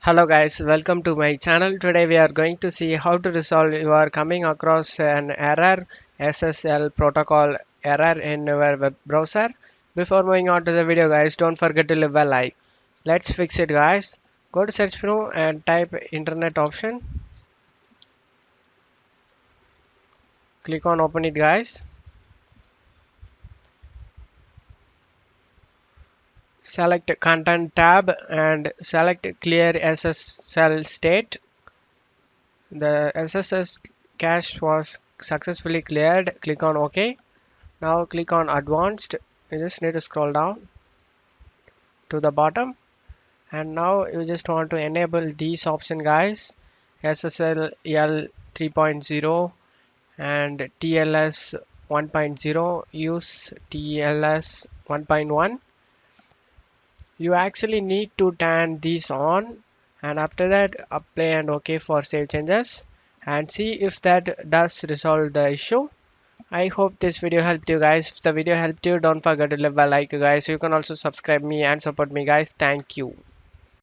Hello guys, welcome to my channel. Today we are going to see how to resolve you are coming across an error SSL protocol error in your web browser. Before moving on to the video guys, don't forget to leave a like. Let's fix it guys. Go to search menu and type internet option. Click on open it guys. Select content tab and select clear SSL state. The SSL cache was successfully cleared. Click on OK. Now click on advanced. You just need to scroll down to the bottom, and now you just want to enable these option guys: SSL 3.0 and TLS 1.0. Use TLS 1.1. You actually need to turn these on, and after that apply and OK for save changes and see if that does resolve the issue. I hope this video helped you guys. If the video helped you, don't forget to leave a like guys. You can also subscribe me and support me guys. Thank you.